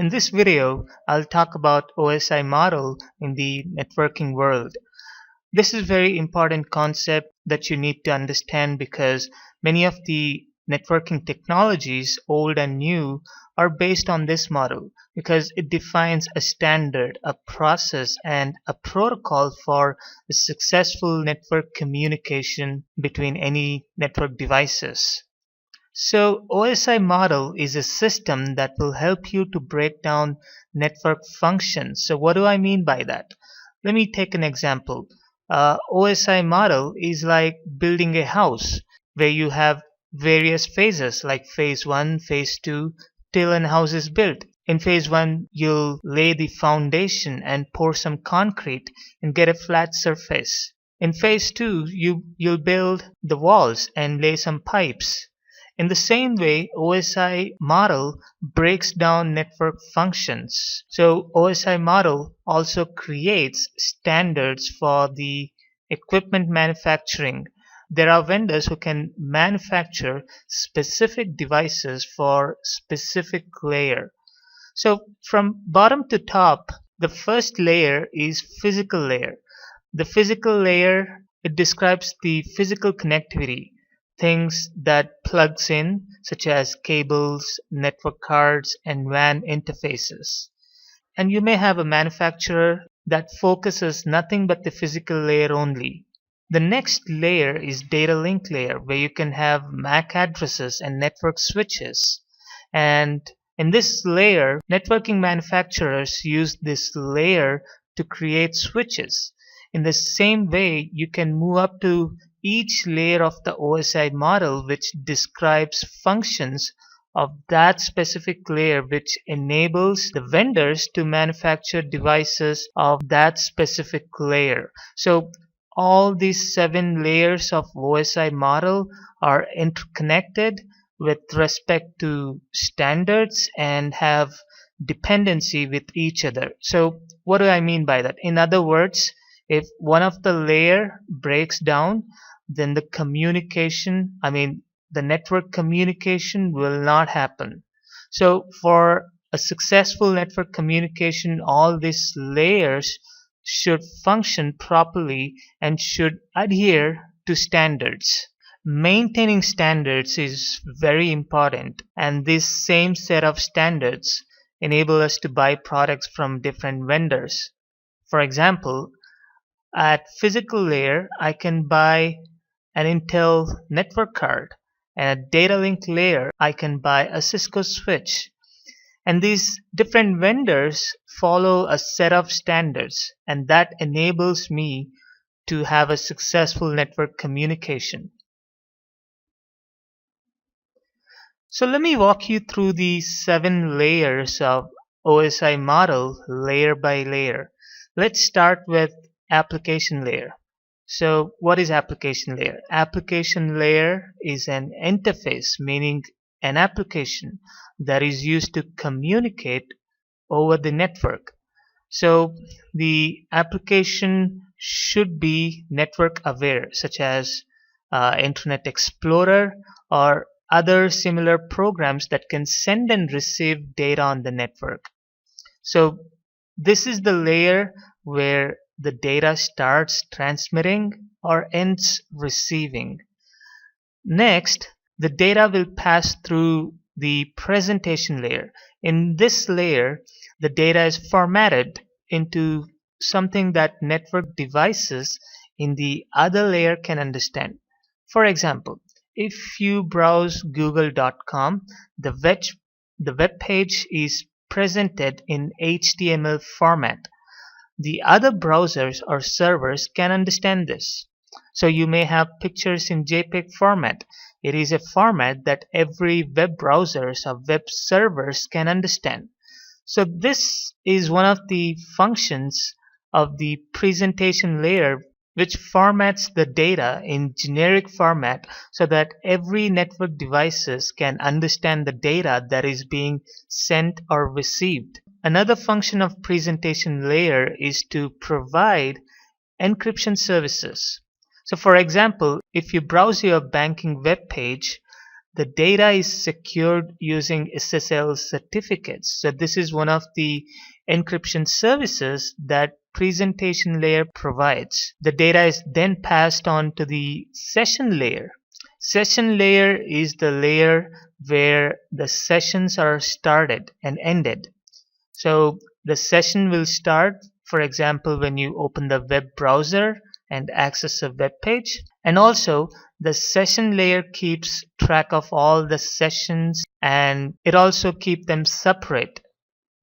in this video, I'll talk about OSI model in the networking world. This is a very important concept that you need to understand because many of the networking technologies, old and new, are based on this model because it defines a standard, a process, and a protocol for a successful network communication between any network devices. So OSI model is a system that will help you to break down network functions. So what do I mean by that? Let me take an example. OSI model is like building a house where you have various phases like phase 1, phase 2 till a house is built. In phase 1, you'll lay the foundation and pour some concrete and get a flat surface. In phase 2, you'll build the walls and lay some pipes. In the same way, OSI model breaks down network functions. So OSI model also creates standards for the equipment manufacturing. There are vendors who can manufacture specific devices for specific layer. So from bottom to top, the first layer is physical layer. The physical layer, it describes the physical connectivity, things that plugs in such as cables, network cards, and WAN interfaces. And you may have a manufacturer that focuses nothing but the physical layer only. The next layer is data link layer where you can have MAC addresses and network switches. And in this layer, networking manufacturers use this layer to create switches. In the same way, you can move up to each layer of the OSI model which describes functions of that specific layer which enables the vendors to manufacture devices of that specific layer. So all these 7 layers of OSI model are interconnected with respect to standards and have dependency with each other. So what do I mean by that? In other words, if one of the layer breaks down, then the network communication will not happen. So for a successful network communication, all these layers should function properly and should adhere to standards. Maintaining standards is very important, and this same set of standards enable us to buy products from different vendors. For example, at physical layer, I can buy an Intel network card, and at data link layer, I can buy a Cisco switch. And these different vendors follow a set of standards, and that enables me to have a successful network communication. So let me walk you through the 7 layers of OSI model layer by layer. Let's start with application layer. So what is application layer? Application layer is an interface, meaning an application that is used to communicate over the network. So the application should be network aware, such as Internet Explorer or other similar programs that can send and receive data on the network. So this is the layer where the data starts transmitting or ends receiving. Next, the data will pass through the presentation layer. In this layer, the data is formatted into something that network devices in the other layer can understand. For example, if you browse google.com, the web page is presented in HTML format. The other browsers or servers can understand this. So you may have pictures in JPEG format. It is a format that every web browsers or web servers can understand. So this is one of the functions of the presentation layer, which formats the data in generic format so that every network devices can understand the data that is being sent or received. Another function of presentation layer is to provide encryption services. So for example, if you browse your banking web page, the data is secured using SSL certificates. So this is one of the encryption services that presentation layer provides. The data is then passed on to the session layer. Session layer is the layer where the sessions are started and ended. So the session will start, for example, when you open the web browser and access a web page. And also the session layer keeps track of all the sessions, and it also keeps them separate.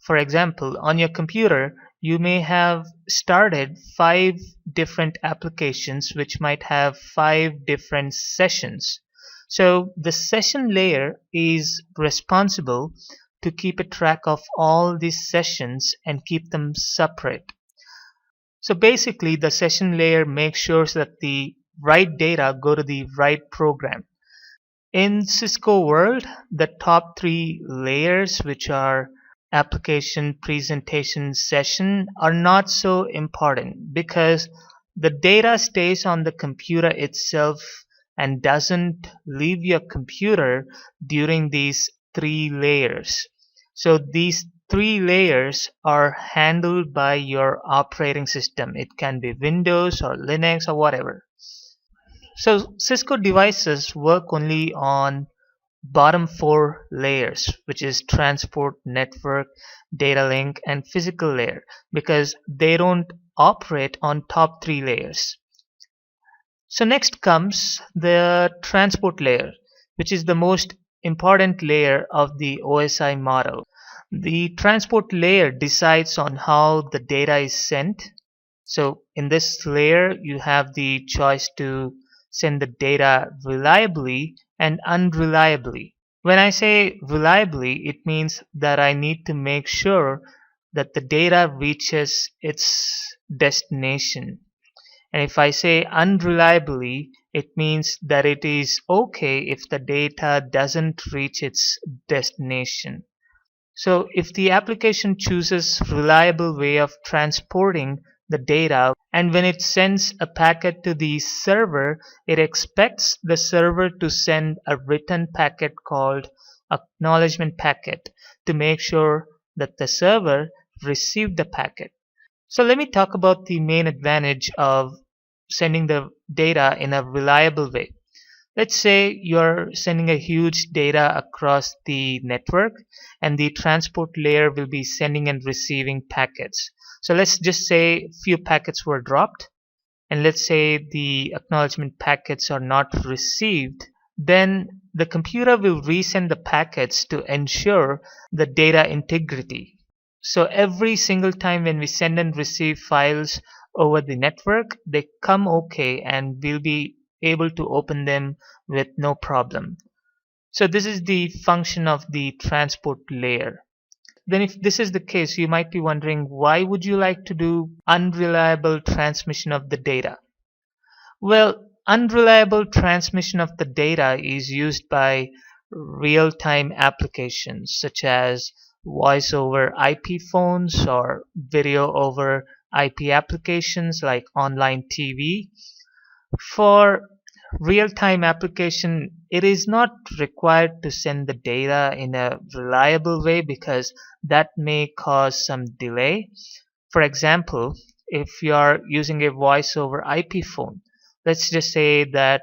For example, on your computer, you may have started 5 different applications which might have 5 different sessions. So the session layer is responsible to keep a track of all these sessions and keep them separate. So basically, the session layer makes sure that the right data go to the right program. In Cisco world, the top 3 layers, which are application, presentation, session, are not so important because the data stays on the computer itself and doesn't leave your computer during these 3 layers. So these 3 layers are handled by your operating system. It can be Windows or Linux or whatever. So Cisco devices work only on bottom 4 layers, which is transport, network, data link, and physical layer, because they don't operate on top 3 layers. So next comes the transport layer, which is the most important layer of the OSI model. The transport layer decides on how the data is sent. So in this layer, you have the choice to send the data reliably and unreliably. When I say reliably, it means that I need to make sure that the data reaches its destination. And if I say unreliably, it means that it is okay if the data doesn't reach its destination. So if the application chooses reliable way of transporting the data, and when it sends a packet to the server, it expects the server to send a written packet called acknowledgement packet to make sure that the server received the packet. So let me talk about the main advantage of sending the data in a reliable way. Let's say you're sending a huge data across the network, and the transport layer will be sending and receiving packets. So let's just say few packets were dropped, and let's say the acknowledgement packets are not received. Then the computer will resend the packets to ensure the data integrity. So every single time when we send and receive files over the network, they come okay and we'll be able to open them with no problem. So this is the function of the transport layer. Then if this is the case, you might be wondering, why would you like to do unreliable transmission of the data? Well, unreliable transmission of the data is used by real-time applications such as voice over IP phones or video over IP applications like online TV. For real-time application, it is not required to send the data in a reliable way because that may cause some delay. For example, if you are using a voice over IP phone, let's just say that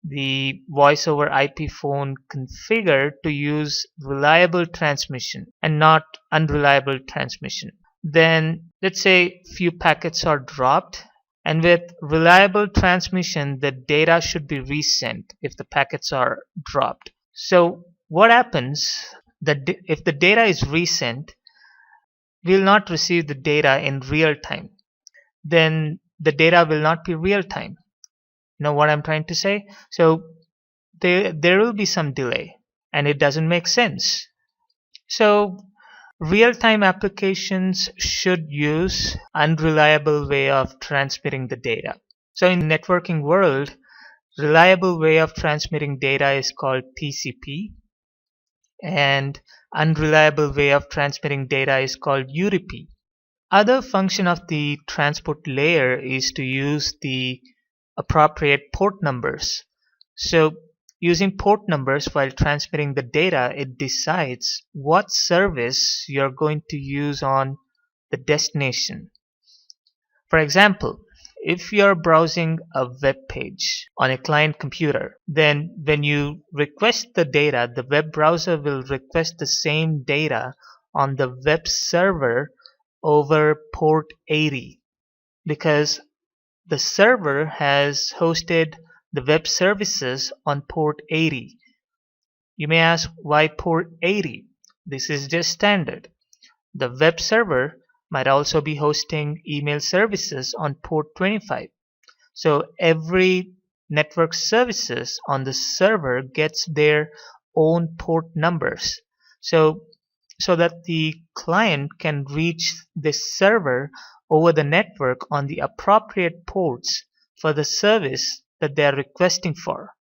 the voice over IP phone configured to use reliable transmission and not unreliable transmission. Then let's say few packets are dropped, and with reliable transmission the data should be resent if the packets are dropped. So what happens if the data is resent, we will not receive the data in real time. Then the data will not be real time. You know what I'm trying to say? So there will be some delay and it doesn't make sense. So real-time applications should use unreliable way of transmitting the data. So in networking world, reliable way of transmitting data is called TCP, and unreliable way of transmitting data is called UDP. Other function of the transport layer is to use the appropriate port numbers. So using port numbers while transmitting the data, it decides what service you're going to use on the destination. For example, if you're browsing a web page on a client computer, then when you request the data, the web browser will request the same data on the web server over port 80, because the server has hosted the web services on port 80. You may ask, why port 80? This is just standard. The web server might also be hosting email services on port 25. So every network services on the server gets their own port numbers. So that the client can reach this server over the network on the appropriate ports for the service that they are requesting for.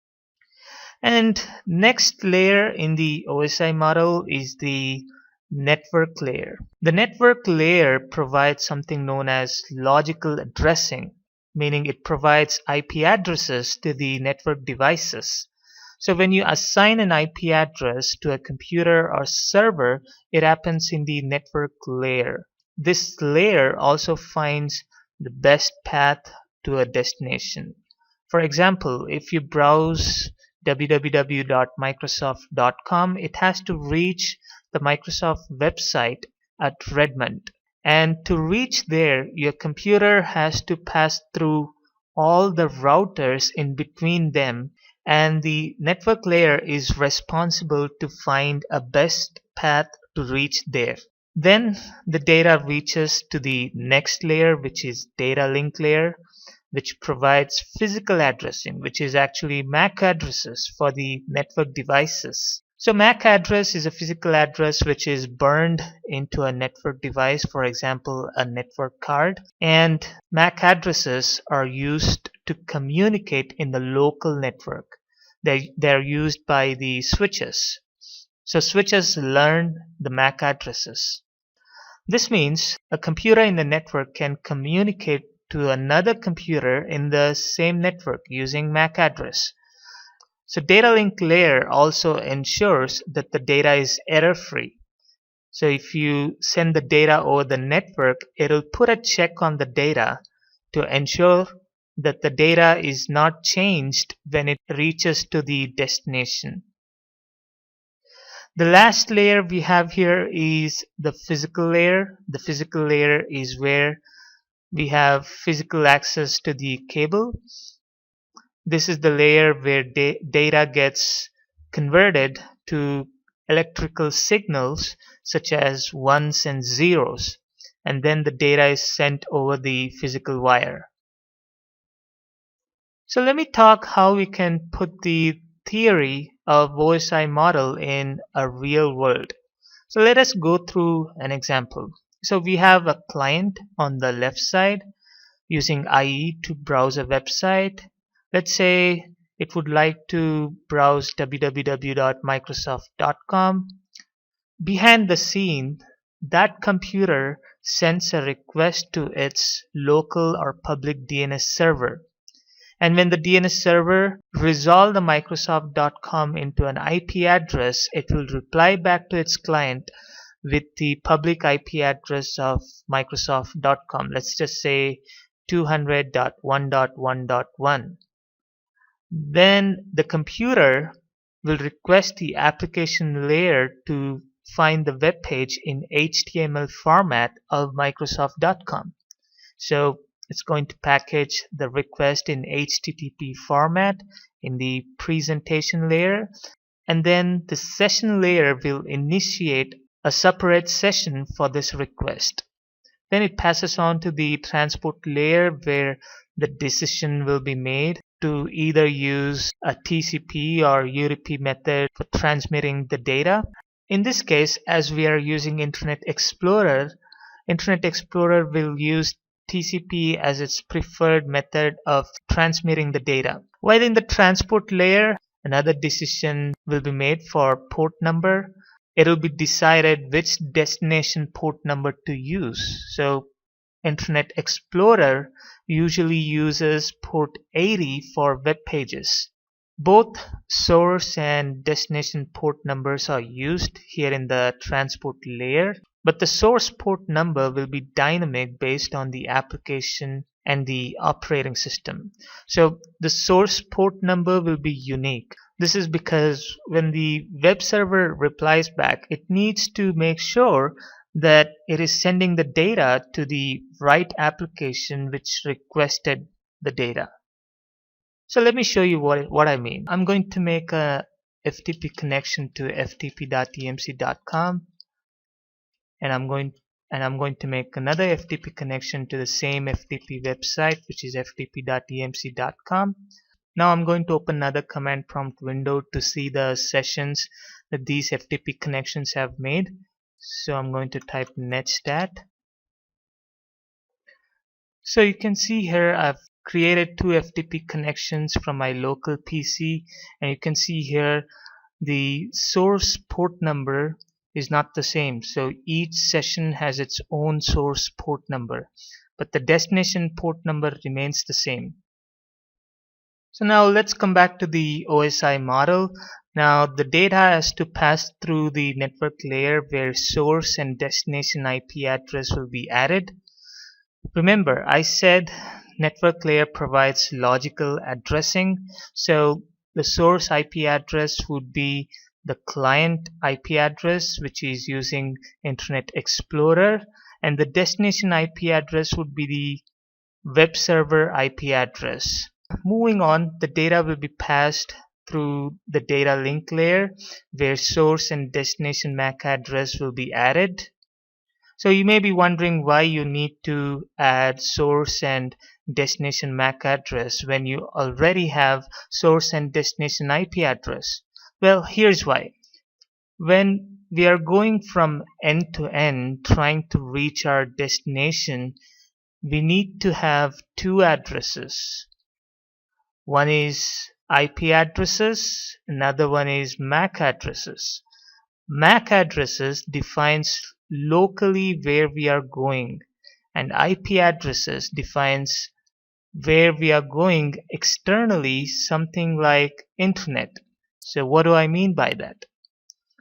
And next layer in the OSI model is the network layer. The network layer provides something known as logical addressing, meaning it provides IP addresses to the network devices. So when you assign an IP address to a computer or server, it happens in the network layer. This layer also finds the best path to a destination. For example, if you browse www.microsoft.com, it has to reach the Microsoft website at Redmond. And to reach there, your computer has to pass through all the routers in between them, and the network layer is responsible to find a best path to reach there. Then the data reaches to the next layer, which is data link layer, which provides physical addressing, which is actually MAC addresses for the network devices. So MAC address is a physical address which is burned into a network device, for example, a network card. And MAC addresses are used to communicate in the local network. They're used by the switches. So switches learn the MAC addresses. This means a computer in the network can communicate to another computer in the same network using MAC address. So data link layer also ensures that the data is error free. So if you send the data over the network, it'll put a check on the data to ensure that the data is not changed when it reaches to the destination. The last layer we have here is the physical layer. The physical layer is where we have physical access to the cable. This is the layer where data gets converted to electrical signals such as ones and zeros, and then the data is sent over the physical wire. So let me talk how we can put the theory of OSI model in a real world. So let us go through an example. So we have a client on the left side using IE to browse a website. Let's say it would like to browse www.microsoft.com. Behind the scene, that computer sends a request to its local or public DNS server. And when the DNS server resolves the Microsoft.com into an IP address, it will reply back to its client with the public IP address of Microsoft.com. Let's just say 200.1.1.1. Then the computer will request the application layer to find the web page in HTML format of Microsoft.com. So it's going to package the request in HTTP format in the presentation layer, and then the session layer will initiate a separate session for this request. Then it passes on to the transport layer where the decision will be made to either use a TCP or UDP method for transmitting the data. In this case, as we are using Internet Explorer will use TCP as its preferred method of transmitting the data. While in the transport layer, another decision will be made for port number. It will be decided which destination port number to use. So Internet Explorer usually uses port 80 for web pages. Both source and destination port numbers are used here in the transport layer, but the source port number will be dynamic based on the application and the operating system. So the source port number will be unique. This is because when the web server replies back, it needs to make sure that it is sending the data to the right application which requested the data. So let me show you what I mean. I'm going to make a FTP connection to ftp.emc.com, and I'm going to make another FTP connection to the same FTP website, which is ftp.emc.com. Now I'm going to open another command prompt window to see the sessions that these FTP connections have made. So I'm going to type netstat. So you can see here I've created two FTP connections from my local PC, and you can see here the source port number is not the same. So each session has its own source port number, but the destination port number remains the same. So now let's come back to the OSI model. Now the data has to pass through the network layer where source and destination IP address will be added. Remember, I said network layer provides logical addressing, so the source IP address would be the client IP address, which is using Internet Explorer, and the destination IP address would be the web server IP address. Moving on, the data will be passed through the data link layer where source and destination MAC address will be added. So you may be wondering why you need to add source and destination MAC address when you already have source and destination IP address. Well, here's why. When we are going from end to end trying to reach our destination, we need to have two addresses. One is IP addresses, another one is MAC addresses. MAC addresses defines locally where we are going, and IP addresses defines where we are going externally, something like internet. So what do I mean by that?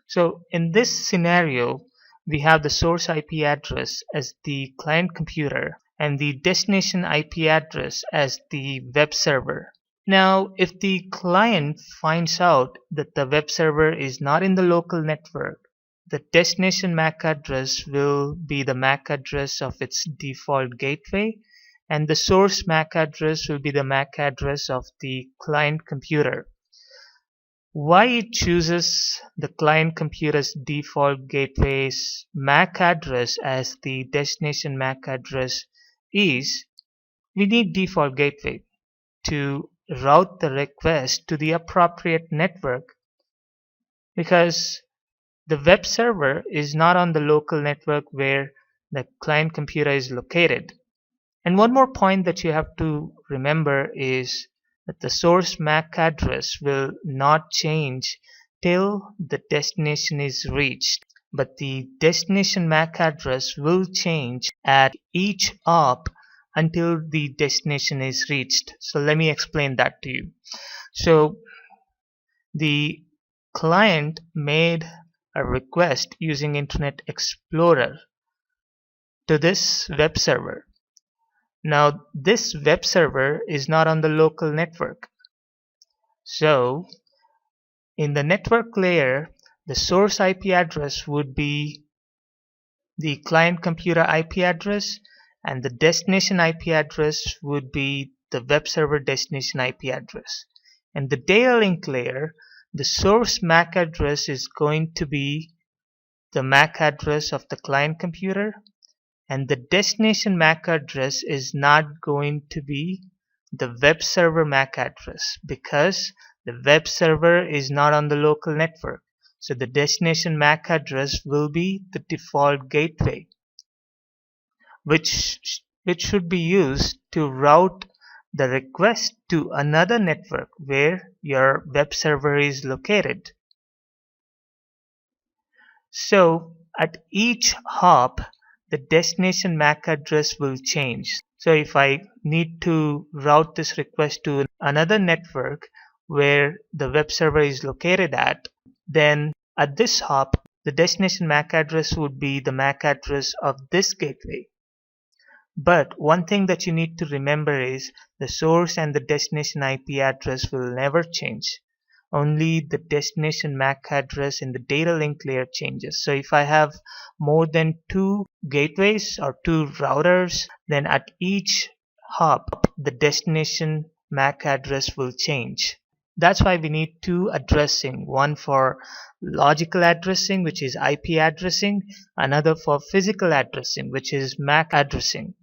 So in this scenario, we have the source IP address as the client computer and the destination IP address as the web server. Now, if the client finds out that the web server is not in the local network, the destination MAC address will be the MAC address of its default gateway, and the source MAC address will be the MAC address of the client computer. Why it chooses the client computer's default gateway's MAC address as the destination MAC address is we need default gateway to route the request to the appropriate network, because the web server is not on the local network where the client computer is located. And one more point that you have to remember is that the source MAC address will not change till the destination is reached, but the destination MAC address will change at each hop until the destination is reached. So let me explain that to you. So the client made a request using Internet Explorer to this web server. Now this web server is not on the local network. So in the network layer, the source IP address would be the client computer IP address, and the destination IP address would be the web server destination IP address. And the data link layer, the source MAC address is going to be the MAC address of the client computer, and the destination MAC address is not going to be the web server MAC address because the web server is not on the local network. So the destination MAC address will be the default gateway, which should be used to route the request to another network where your web server is located. So at each hop, the destination MAC address will change. So if I need to route this request to another network where the web server is located at, then at this hop, the destination MAC address would be the MAC address of this gateway. But one thing that you need to remember is the source and the destination IP address will never change. Only the destination MAC address in the data link layer changes. So if I have more than 2 gateways or 2 routers, then at each hop the destination MAC address will change. That's why we need 2 addressing, one for logical addressing, which is IP addressing, another for physical addressing, which is MAC addressing.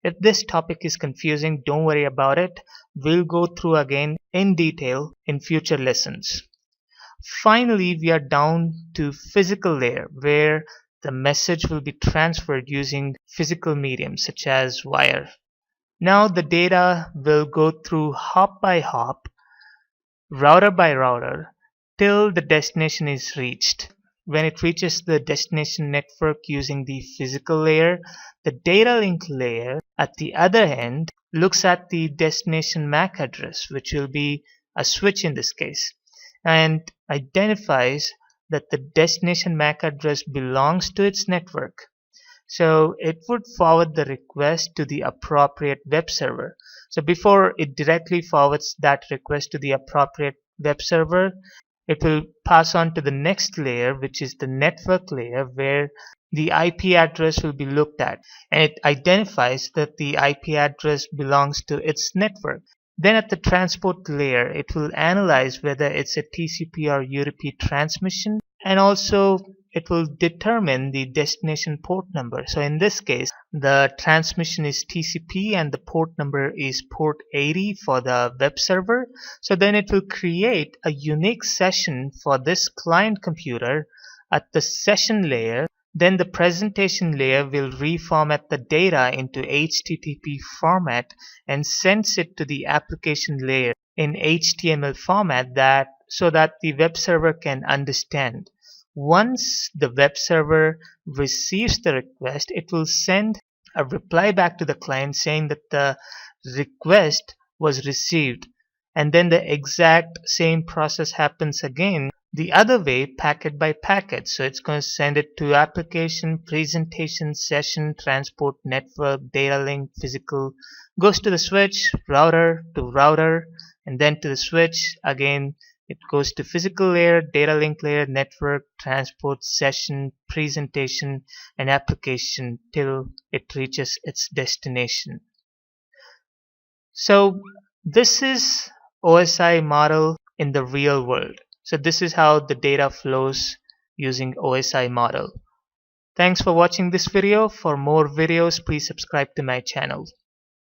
If this topic is confusing, don't worry about it. We'll go through again in detail in future lessons. Finally, we are down to physical layer, where the message will be transferred using physical medium such as wire. Now the data will go through hop by hop, router by router, till the destination is reached. When it reaches the destination network using the physical layer, the data link layer at the other end looks at the destination MAC address, which will be a switch in this case, and identifies that the destination MAC address belongs to its network. So it would forward the request to the appropriate web server. So before it directly forwards that request to the appropriate web server, it will pass on to the next layer, which is the network layer, where the IP address will be looked at, and it identifies that the IP address belongs to its network. Then at the transport layer, it will analyze whether it's a TCP or UDP transmission, and also it will determine the destination port number. So in this case, the transmission is TCP and the port number is port 80 for the web server. So then it will create a unique session for this client computer at the session layer. Then the presentation layer will reformat the data into HTTP format and sends it to the application layer in HTML format so that the web server can understand. Once the web server receives the request, it will send a reply back to the client saying that the request was received, and then the exact same process happens again the other way, packet by packet. So it's going to send it to application, presentation, session, transport, network, data link, physical, goes to the switch, router to router, and then to the switch again. It goes to physical layer, data link layer, network, transport, session, presentation, and application till it reaches its destination. So this is OSI model in the real world. So this is how the data flows using OSI model. Thanks for watching this video. For more videos, please subscribe to my channel.